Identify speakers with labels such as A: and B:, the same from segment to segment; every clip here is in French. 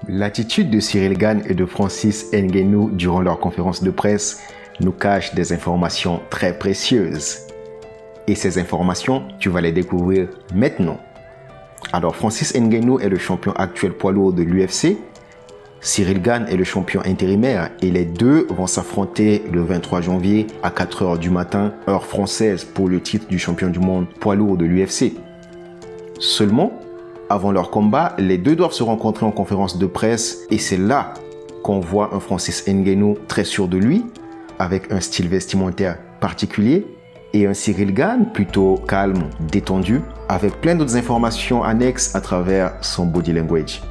A: L'attitude de Cyril Gane et de Francis Ngannou durant leur conférence de presse nous cache des informations très précieuses. Et ces informations, tu vas les découvrir maintenant. Alors, Francis Ngannou est le champion actuel poids lourd de l'UFC. Cyril Gane est le champion intérimaire et les deux vont s'affronter le 23 janvier à 4 h du matin, heure française, pour le titre du champion du monde poids lourd de l'UFC. Seulement, avant leur combat, les deux doivent se rencontrer en conférence de presse et c'est là qu'on voit un Francis Ngannou très sûr de lui, avec un style vestimentaire particulier, et un Cyril Gane plutôt calme, détendu, avec plein d'autres informations annexes à travers son body language.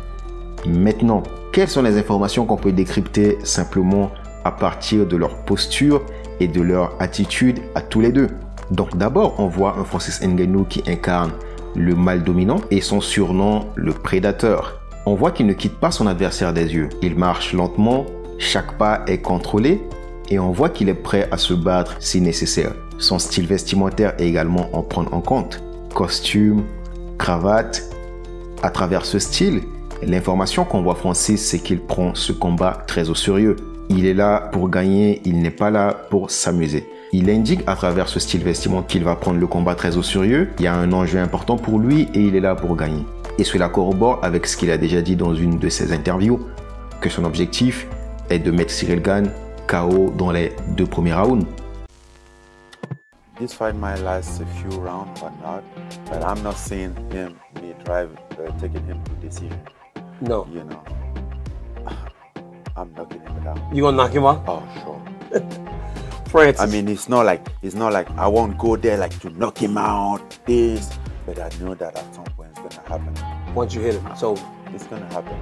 A: Maintenant, quelles sont les informations qu'on peut décrypter simplement à partir de leur posture et de leur attitude à tous les deux? Donc d'abord, on voit un Francis Ngannou qui incarne le mâle dominant et son surnom, le prédateur. On voit qu'il ne quitte pas son adversaire des yeux. Il marche lentement, chaque pas est contrôlé et on voit qu'il est prêt à se battre si nécessaire. Son style vestimentaire est également à prendre en compte. Costume, cravate. À travers ce style, l'information qu'on voit Francis, c'est qu'il prend ce combat très au sérieux. Il est là pour gagner, il n'est pas là pour s'amuser. Il indique à travers ce style vestimentaire qu'il va prendre le combat très au sérieux. Il y a un enjeu important pour lui et il est là pour gagner. Et cela corrobore avec ce qu'il a déjà dit dans une de ses interviews, que son objectif est de mettre Cyril Gane KO dans les 2 premiers rounds.
B: This fight might last a few rounds or not, but I'm not seeing me taking him to decision.
C: No.
B: You know, I'm knocking him down.
C: You gonna knock him out?
B: Oh, sure.
C: Francis.
B: I mean, it's not like I won't go there like to knock him out, this, but I know that at some point it's gonna happen.
C: Once you hit him, so
B: It's gonna happen.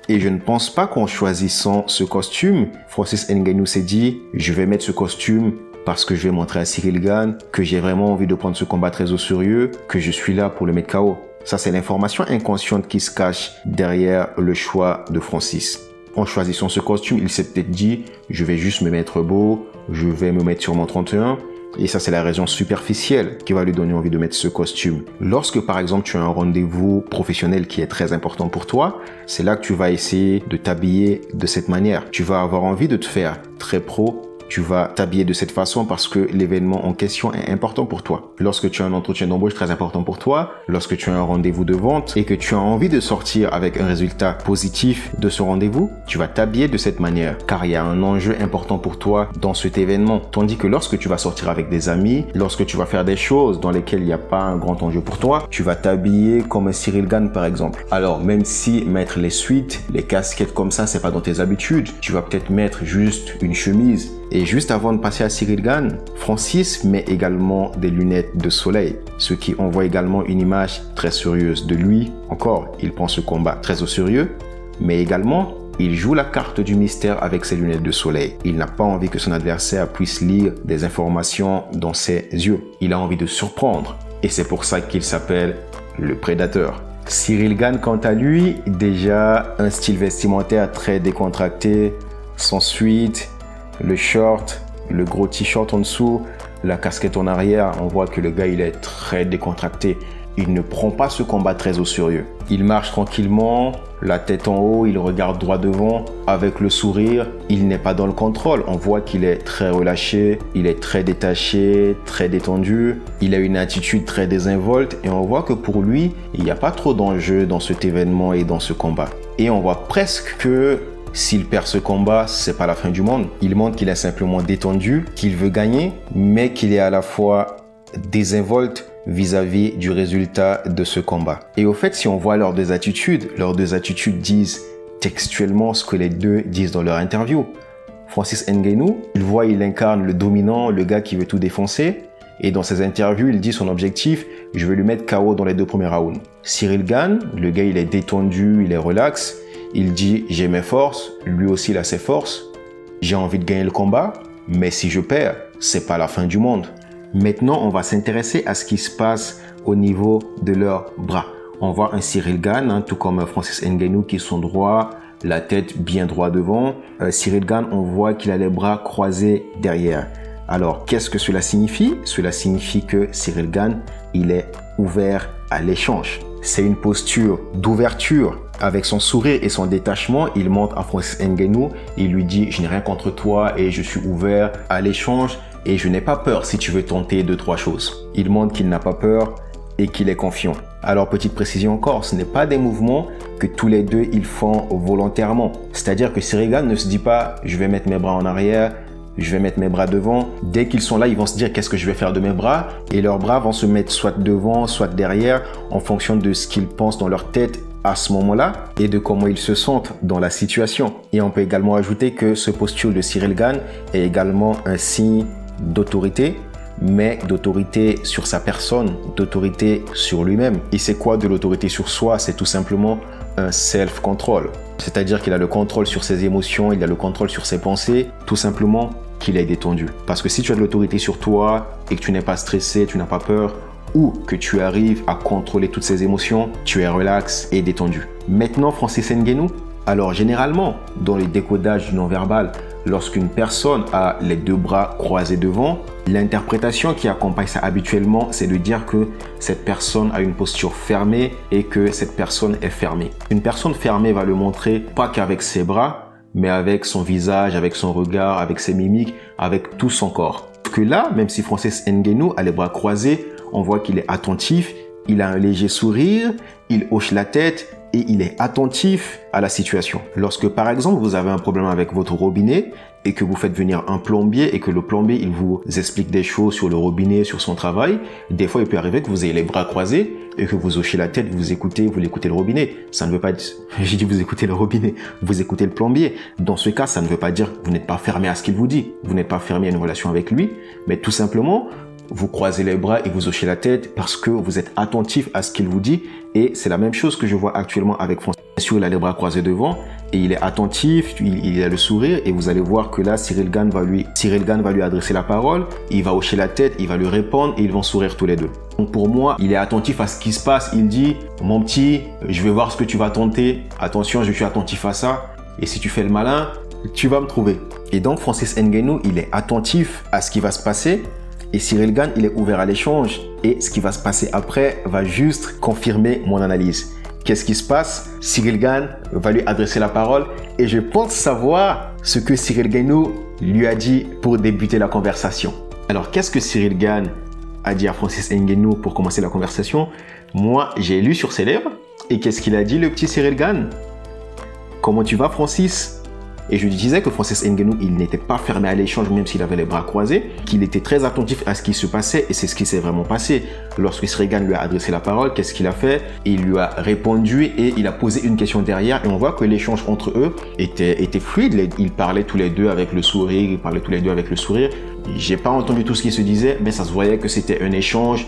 A: Et je ne pense pas qu'en choisissant ce costume, Francis Ngannou s'est dit « Je vais mettre ce costume parce que je vais montrer à Cyril Gane que j'ai vraiment envie de prendre ce combat très au sérieux, que je suis là pour le mettre KO. » Ça, c'est l'information inconsciente qui se cache derrière le choix de Francis. En choisissant ce costume, il s'est peut-être dit « Je vais juste me mettre beau, je vais me mettre sur mon 31 ». Et ça, c'est la raison superficielle qui va lui donner envie de mettre ce costume. Lorsque, par exemple, tu as un rendez-vous professionnel qui est très important pour toi, c'est là que tu vas essayer de t'habiller de cette manière. Tu vas avoir envie de te faire très pro. Tu vas t'habiller de cette façon parce que l'événement en question est important pour toi. Lorsque tu as un entretien d'embauche très important pour toi, lorsque tu as un rendez-vous de vente et que tu as envie de sortir avec un résultat positif de ce rendez-vous, tu vas t'habiller de cette manière car il y a un enjeu important pour toi dans cet événement. Tandis que lorsque tu vas sortir avec des amis, lorsque tu vas faire des choses dans lesquelles il n'y a pas un grand enjeu pour toi, tu vas t'habiller comme un Cyril Gane par exemple. Alors même si mettre les suites, les casquettes comme ça, c'est pas dans tes habitudes, tu vas peut-être mettre juste une chemise. Et juste avant de passer à Cyril Gane, Francis met également des lunettes de soleil, ce qui envoie également une image très sérieuse de lui. Encore, il prend ce combat très au sérieux, mais également, il joue la carte du mystère avec ses lunettes de soleil. Il n'a pas envie que son adversaire puisse lire des informations dans ses yeux. Il a envie de surprendre, et c'est pour ça qu'il s'appelle le prédateur. Cyril Gane, quant à lui, déjà un style vestimentaire très décontracté, sans suite, le short, le gros t-shirt en dessous, la casquette en arrière, on voit que le gars il est très décontracté. Il ne prend pas ce combat très au sérieux. Il marche tranquillement, la tête en haut, il regarde droit devant, avec le sourire. Il n'est pas dans le contrôle, on voit qu'il est très relâché, il est très détaché, très détendu. Il a une attitude très désinvolte et on voit que pour lui, il n'y a pas trop d'enjeu dans cet événement et dans ce combat. Et on voit presque que s'il perd ce combat, c'est pas la fin du monde. Il montre qu'il est simplement détendu, qu'il veut gagner, mais qu'il est à la fois désinvolte vis-à-vis du résultat de ce combat. Et au fait, si on voit leurs deux attitudes disent textuellement ce que les deux disent dans leur interview. Francis Ngannou, il incarne le dominant, le gars qui veut tout défoncer. Et dans ses interviews, il dit son objectif, je vais lui mettre KO dans les 2 premiers rounds. Cyril Gane, le gars, il est détendu, il est relax. Il dit, j'ai mes forces, lui aussi il a ses forces. J'ai envie de gagner le combat, mais si je perds, c'est pas la fin du monde. Maintenant, on va s'intéresser à ce qui se passe au niveau de leurs bras. On voit un Cyril Gane, tout comme Francis Ngannou qui sont droits, la tête bien droit devant. Cyril Gane, on voit qu'il a les bras croisés derrière. Alors, qu'est-ce que cela signifie? Cela signifie que Cyril Gane, il est ouvert à l'échange. C'est une posture d'ouverture Avec son sourire et son détachement, il montre à Francis Ngannou, il lui dit « Je n'ai rien contre toi et je suis ouvert à l'échange et je n'ai pas peur si tu veux tenter 2-3 choses. » Il montre qu'il n'a pas peur et qu'il est confiant. Alors, petite précision encore, ce n'est pas des mouvements que tous les deux ils font volontairement. C'est-à-dire que Cyril Gane ne se dit pas « Je vais mettre mes bras en arrière ». Je vais mettre mes bras devant. Dès qu'ils sont là, ils vont se dire qu'est-ce que je vais faire de mes bras et leurs bras vont se mettre soit devant, soit derrière en fonction de ce qu'ils pensent dans leur tête à ce moment-là et de comment ils se sentent dans la situation. Et on peut également ajouter que ce posture de Cyril Gane est également un signe d'autorité, mais d'autorité sur sa personne, d'autorité sur lui-même. Et c'est quoi de l'autorité sur soi? C'est tout simplement un self-control. C'est-à-dire qu'il a le contrôle sur ses émotions, il a le contrôle sur ses pensées, tout simplement qu'il est détendu. Parce que si tu as de l'autorité sur toi et que tu n'es pas stressé, tu n'as pas peur, ou que tu arrives à contrôler toutes ces émotions, tu es relax et détendu. Maintenant, Francis Ngannou, alors généralement, dans les décodages du non-verbal, lorsqu'une personne a les deux bras croisés devant, l'interprétation qui accompagne ça habituellement, c'est de dire que cette personne a une posture fermée et que cette personne est fermée. Une personne fermée va le montrer pas qu'avec ses bras, mais avec son visage, avec son regard, avec ses mimiques, avec tout son corps. Parce que là, même si Francis Ngannou a les bras croisés, on voit qu'il est attentif, il a un léger sourire, il hoche la tête et il est attentif à la situation. Lorsque par exemple vous avez un problème avec votre robinet et que vous faites venir un plombier et que le plombier il vous explique des choses sur le robinet, sur son travail, des fois il peut arriver que vous ayez les bras croisés et que vous hochez la tête, vous l'écoutez le robinet. Ça ne veut pas dire, j'ai dit vous écoutez le robinet, vous écoutez le plombier. Dans ce cas, ça ne veut pas dire que vous n'êtes pas fermé à ce qu'il vous dit, vous n'êtes pas fermé à une relation avec lui, mais tout simplement vous croisez les bras et vous hochez la tête parce que vous êtes attentif à ce qu'il vous dit. Et c'est la même chose que je vois actuellement avec Francis. Bien sûr, il a les bras croisés devant et il est attentif, il a le sourire et vous allez voir que là, Cyril Gane va lui adresser la parole, il va hocher la tête, il va lui répondre et ils vont sourire tous les deux. Donc pour moi, il est attentif à ce qui se passe. Il dit « Mon petit, je vais voir ce que tu vas tenter. Attention, je suis attentif à ça. Et si tu fais le malin, tu vas me trouver. » Et donc Francis Ngannou, il est attentif à ce qui va se passer. Et Cyril Gane, il est ouvert à l'échange. Et ce qui va se passer après va juste confirmer mon analyse. Qu'est-ce qui se passe? Cyril Gane va lui adresser la parole. Et je pense savoir ce que Cyril Ngannou lui a dit pour débuter la conversation. Alors, qu'est-ce que Cyril Gane a dit à Francis Ngannou pour commencer la conversation? Moi, j'ai lu sur ses lèvres. Et qu'est-ce qu'il a dit, le petit Cyril Gane? Comment tu vas, Francis? Et je lui disais que Francis Ngannou, il n'était pas fermé à l'échange, même s'il avait les bras croisés, qu'il était très attentif à ce qui se passait, et c'est ce qui s'est vraiment passé. Lorsque Cyril Gane lui a adressé la parole, qu'est-ce qu'il a fait? Il lui a répondu et il a posé une question derrière, et on voit que l'échange entre eux était fluide. Ils parlaient tous les deux avec le sourire, J'ai pas entendu tout ce qui se disait, mais ça se voyait que c'était un échange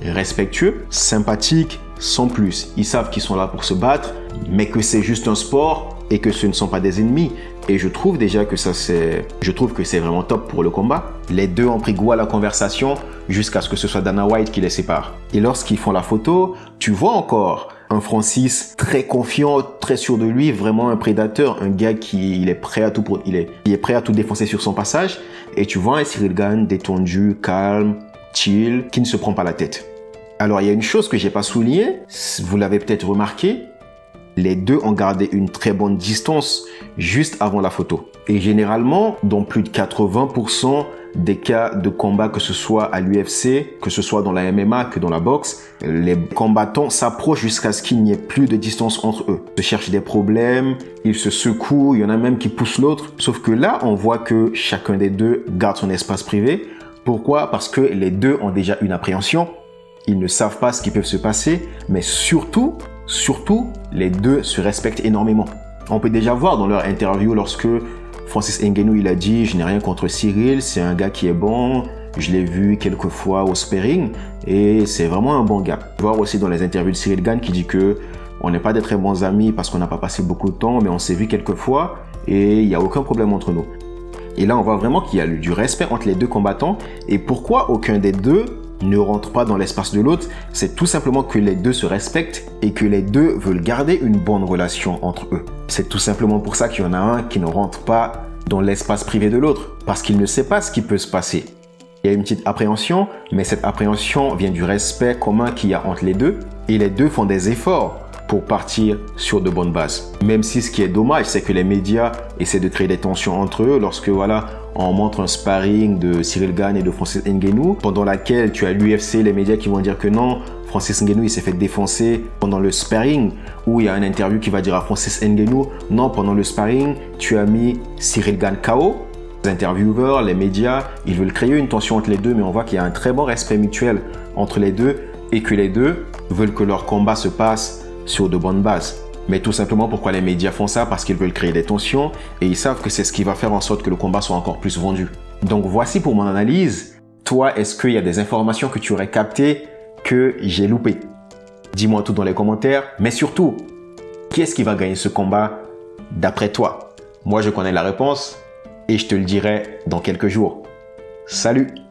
A: respectueux, sympathique, sans plus. Ils savent qu'ils sont là pour se battre, mais que c'est juste un sport et que ce ne sont pas des ennemis. Et je trouve déjà que c'est vraiment top pour le combat. Les deux ont pris goût à la conversation jusqu'à ce que ce soit Dana White qui les sépare. Et lorsqu'ils font la photo, tu vois encore un Francis très confiant, très sûr de lui, vraiment un prédateur, un gars qui est prêt à tout défoncer sur son passage. Et tu vois un Cyril Gane détendu, calme, chill, qui ne se prend pas la tête. Alors il y a une chose que j'ai pas soulignée, vous l'avez peut-être remarqué, les deux ont gardé une très bonne distance juste avant la photo. Et généralement, dans plus de 80% des cas de combat, que ce soit à l'UFC, que ce soit dans la MMA, que dans la boxe, les combattants s'approchent jusqu'à ce qu'il n'y ait plus de distance entre eux. Ils se cherchent des problèmes, ils se secouent, il y en a même qui poussent l'autre. Sauf que là, on voit que chacun des deux garde son espace privé. Pourquoi? Parce que les deux ont déjà une appréhension. Ils ne savent pas ce qui peut se passer, mais surtout, les deux se respectent énormément. On peut déjà voir dans leur interview lorsque Francis Ngannou il a dit « Je n'ai rien contre Cyril, c'est un gars qui est bon, je l'ai vu quelques fois au sparring et c'est vraiment un bon gars. » Voir aussi dans les interviews de Cyril Gane qui dit que on n'est pas des très bons amis parce qu'on n'a pas passé beaucoup de temps, mais on s'est vu quelques fois et il n'y a aucun problème entre nous. Et là, on voit vraiment qu'il y a du respect entre les deux combattants. Et pourquoi aucun des deux ne rentre pas dans l'espace de l'autre? C'est tout simplement que les deux se respectent et que les deux veulent garder une bonne relation entre eux. C'est tout simplement pour ça qu'il y en a un qui ne rentre pas dans l'espace privé de l'autre, parce qu'il ne sait pas ce qui peut se passer. Il y a une petite appréhension, mais cette appréhension vient du respect commun qu'il y a entre les deux. Et les deux font des efforts pour partir sur de bonnes bases. Même si ce qui est dommage, c'est que les médias essaient de créer des tensions entre eux lorsque voilà, on montre un sparring de Cyril Gane et de Francis Ngannou, pendant laquelle tu as l'UFC, les médias qui vont dire que non, Francis Ngannou il s'est fait défoncer pendant le sparring, où il y a une interview qui va dire à Francis Ngannou, non, pendant le sparring, tu as mis Cyril Gane KO. Les intervieweurs, les médias, ils veulent créer une tension entre les deux, mais on voit qu'il y a un très bon respect mutuel entre les deux et que les deux veulent que leur combat se passe sur de bonnes bases. Mais tout simplement, pourquoi les médias font ça? Parce qu'ils veulent créer des tensions et ils savent que c'est ce qui va faire en sorte que le combat soit encore plus vendu. Donc voici pour mon analyse. Toi, est-ce qu'il y a des informations que tu aurais captées que j'ai loupées? Dis-moi tout dans les commentaires. Mais surtout, qui est-ce qui va gagner ce combat d'après toi? Moi, je connais la réponse et je te le dirai dans quelques jours. Salut!